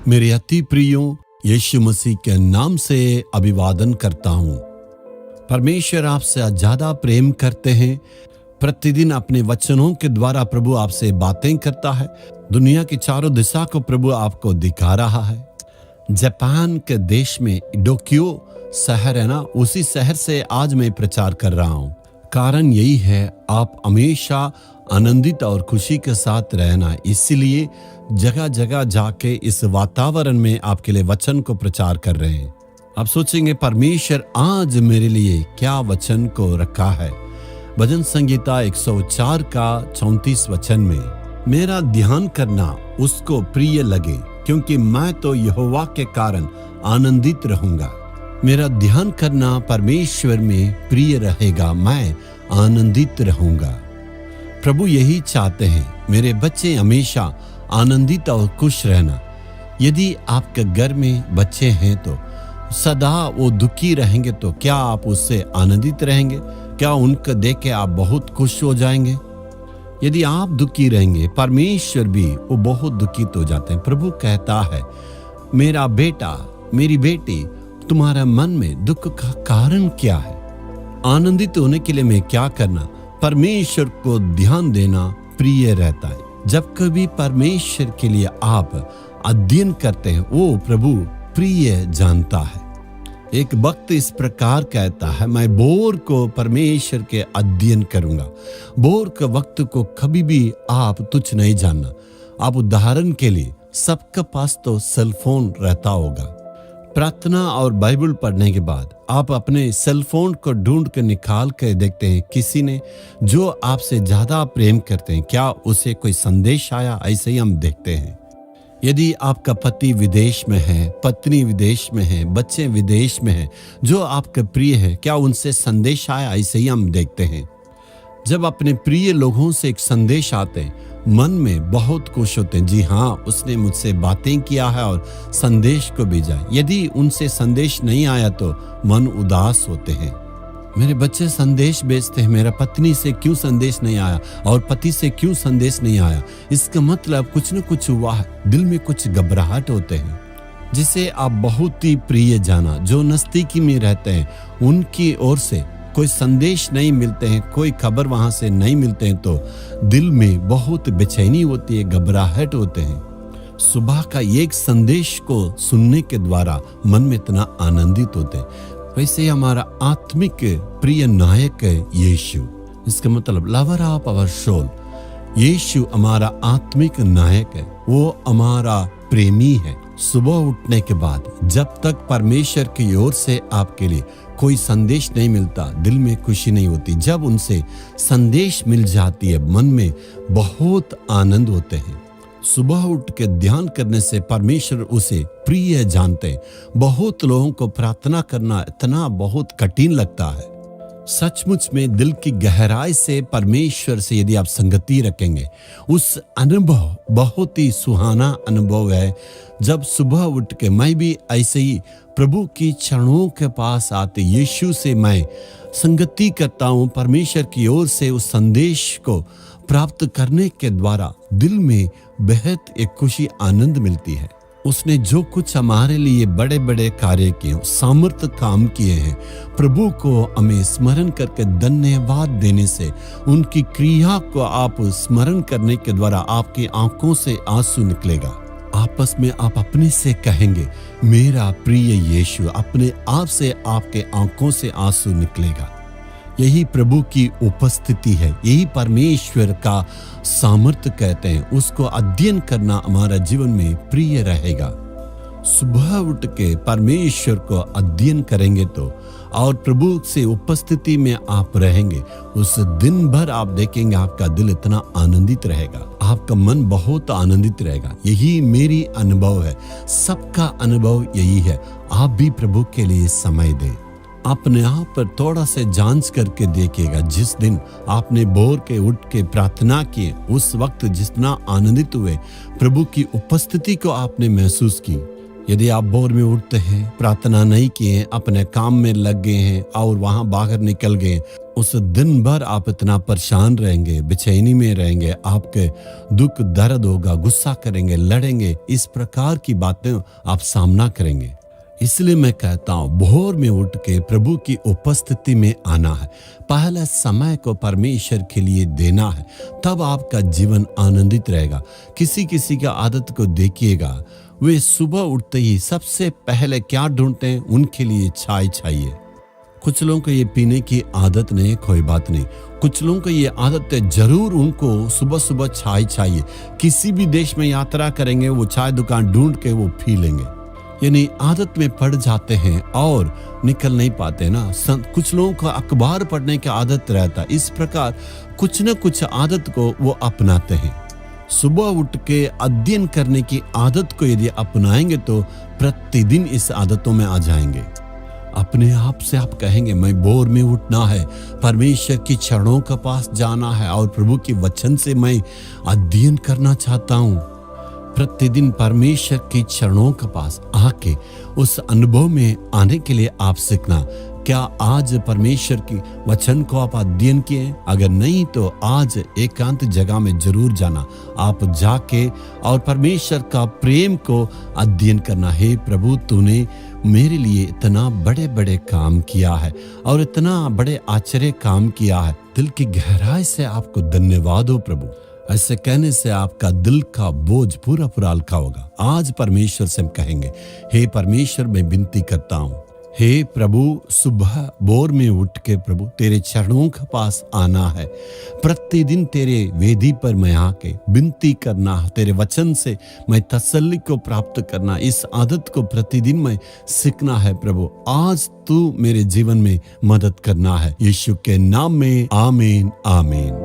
मेरे अति प्रियों, यीशु मसीह के नाम से अभिवादन करता हूँ। परमेश्वर आपसे ज्यादा प्रेम करते हैं। प्रतिदिन अपने वचनों के द्वारा प्रभु आपसे बातें करता है। दुनिया की चारों दिशा को प्रभु आपको दिखा रहा है। जापान के देश में टोक्यो शहर है ना, उसी शहर से आज मैं प्रचार कर रहा हूँ। कारण यही है, आप हमेशा आनंदित और खुशी के साथ रहना। इसीलिए जगह जगह जाके इस वातावरण में आपके लिए वचन को प्रचार कर रहे हैं। आप सोचेंगे परमेश्वर आज मेरे लिए क्या वचन को रखा है। भजन संगीता 104 का 34 वचन में, मेरा ध्यान करना उसको प्रिय लगे, क्योंकि मैं तो यहोवा के कारण आनंदित रहूंगा। मेरा ध्यान करना परमेश्वर में प्रिय रहेगा, मैं आनंदित रहूंगा। प्रभु यही चाहते हैं, मेरे बच्चे हमेशा आनंदित और खुश रहना। यदि आपके घर में बच्चे हैं तो सदा वो दुखी रहेंगे तो क्या आप उससे आनंदित रहेंगे? क्या उनको देख के आप बहुत खुश हो जाएंगे? यदि आप दुखी रहेंगे, परमेश्वर भी वो बहुत दुखित हो जाते हैं। प्रभु कहता है, मेरा बेटा, मेरी बेटी, तुम्हारा मन में दुख का कारण क्या है? आनंदित होने के लिए मैं क्या करना? परमेश्वर को ध्यान देना प्रिय रहता है। जब कभी परमेश्वर के लिए आप अध्ययन करते हैं, वो प्रभु प्रिय जानता है। एक भक्त इस प्रकार कहता है, मैं भोर को परमेश्वर के अध्ययन करूंगा। भोर के वक्त को कभी भी आप तुच्छ नहीं जानना। आप उदाहरण के लिए, सबके पास तो सेल फोन रहता होगा। प्रार्थना और बाइबल पढ़ने के बाद आप अपने सेल फोन को ढूंढ कर निकाल कर देखते हैं, किसी ने जो आपसे ज्यादा प्रेम करते हैं, क्या उसे कोई संदेश आया? ऐसे ही हम देखते हैं। यदि आपका पति विदेश में है, पत्नी विदेश में है, बच्चे विदेश में हैं, जो आपके प्रिय है, क्या उनसे संदेश आया? ऐसे ही हम देखते हैं। जब अपने प्रिय लोगों से एक संदेश आते हैं, मन में बहुत खुश होते हैं। जी हाँ, उसने मुझसे बातें किया है और संदेश को भेजा। यदि उनसे संदेश नहीं आया तो मन उदास होते हैं। मेरे बच्चे संदेश भेजते हैं, मेरा पत्नी से क्यों संदेश नहीं आया और पति से क्यों संदेश नहीं आया? इसका मतलब कुछ न कुछ हुआ है। दिल में कुछ घबराहट होते हैं। जिसे आप बहुत ही प्रिय जाना, जो नजदीकी में रहते हैं, उनकी ओर से कोई संदेश नहीं मिलते हैं, कोई खबर वहां से नहीं मिलते हैं, तो दिल में बहुत बेचैनी होती है, घबराहट होते हैं। सुबह का एक संदेश को सुनने के द्वारा मन में इतना आनंदित होते हैं। वैसे हमारा आत्मिक प्रिय नायक है यीशु। इसका मतलब लवर ऑफ आवर सोल। यीशु हमारा आत्मिक नायक है, वो हमारा प्रेमी है। सुबह उठने के बाद जब तक परमेश्वर की ओर से आपके लिए कोई संदेश नहीं मिलता, दिल में खुशी नहीं होती। जब उनसे संदेश मिल जाती है, मन में बहुत आनंद होते हैं। सुबह उठ के ध्यान करने से परमेश्वर उसे प्रिय जानते हैं। बहुत लोगों को प्रार्थना करना इतना बहुत कठिन लगता है। सचमुच में दिल की गहराई से परमेश्वर से यदि आप संगति रखेंगे, उस अनुभव बहुत ही सुहाना अनुभव है। जब सुबह उठ के मैं भी ऐसे ही प्रभु की चरणों के पास आते यीशु से मैं संगति करता हूँ, परमेश्वर की ओर से उस संदेश को प्राप्त करने के द्वारा दिल में बेहद एक खुशी आनंद मिलती है। उसने जो कुछ हमारे लिए बड़े बड़े कार्य किए, सामर्थ्य काम किए हैं, प्रभु को हमें स्मरण करके धन्यवाद देने से, उनकी क्रिया को आप स्मरण करने के द्वारा आपकी आंखों से आंसू निकलेगा। आपस में आप अपने से कहेंगे, मेरा प्रिय यीशु, अपने आप से आपके आंखों से आंसू निकलेगा। यही प्रभु की उपस्थिति है, यही परमेश्वर का सामर्थ्य कहते हैं। उसको अध्ययन करना हमारा जीवन में प्रिय रहेगा। सुबह उठ के परमेश्वर को अध्ययन करेंगे तो और प्रभु से उपस्थिति में आप रहेंगे, उस दिन भर आप देखेंगे आपका दिल इतना आनंदित रहेगा, आपका मन बहुत आनंदित रहेगा। यही मेरी अनुभव है, सबका अनुभव यही है। आप भी प्रभु के लिए समय दें। अपने आप पर थोड़ा से जांच करके देखिएगा। जिस दिन आपने भोर के उठ के प्रार्थना की, उस वक्त जितना आनंदित हुए, प्रभु की उपस्थिति को आपने महसूस की, यदि आप भोर में उठते हैं, प्रार्थना नहीं किए, अपने काम में लग गए हैं और वहां बाहर निकल गए, उस दिन भर आप इतना परेशान रहेंगे, बेचैनी में रहेंगे, आपके दुख दर्द होगा, गुस्सा करेंगे, लड़ेंगे, इस प्रकार की बातें आप सामना करेंगे। इसलिए मैं कहता हूं, भोर में उठ के प्रभु की उपस्थिति में आना है, पहले समय को परमेश्वर के लिए देना है, तब आपका जीवन आनंदित रहेगा। किसी किसी का आदत को देखिएगा, वे सुबह उठते ही सबसे पहले क्या ढूंढते हैं, उनके लिए चाय चाहिए। कुछ लोगों को ये पीने की आदत नहीं, कोई बात नहीं। कुछ लोगों को ये आदत है, जरूर उनको सुबह सुबह चाय चाहिए। किसी भी देश में यात्रा करेंगे, वो चाय दुकान ढूंढ के वो पी लेंगे। यानी आदत में पड़ जाते हैं और निकल नहीं पाते ना। कुछ लोगों को अखबार पढ़ने की आदत रहता है। इस प्रकार कुछ न कुछ आदत को वो अपनाते हैं। सुबह उठ के अध्ययन करने की आदत को यदि अपनाएंगे तो प्रतिदिन इस आदतों में आ जाएंगे। अपने आप से आप कहेंगे, मैं भोर में उठना है, परमेश्वर की चरणों के पास जाना है और प्रभु के वचन से मैं अध्ययन करना चाहता हूँ। प्रतिदिन परमेश्वर के चरणों के पास आके उस अनुभव में आने के लिए आप सीखना। क्या आज परमेश्वर की वचन को आप अध्ययन किए? अगर नहीं तो आज एकांत जगह में जरूर जाना। आप जाके और परमेश्वर का प्रेम को अध्ययन करना। हे प्रभु, तूने मेरे लिए इतना बड़े बड़े काम किया है और इतना बड़े आश्चर्य काम किया है। दिल की गहराई से आपको धन्यवाद हो प्रभु। ऐसे कहने से आपका दिल का बोझ पूरा पूरा हल्का होगा। आज परमेश्वर से हम कहेंगे, हे परमेश्वर, मैं विनती करता हूँ, हे प्रभु, सुबह भोर में उठ के प्रभु तेरे चरणों के पास आना है। प्रतिदिन तेरे वेदी पर मैं आके विनती करना, तेरे वचन से मैं तसल्ली को प्राप्त करना, इस आदत को प्रतिदिन मैं सीखना है प्रभु। आज तू मेरे जीवन में मदद करना है। यीशु के नाम में आमीन आमीन।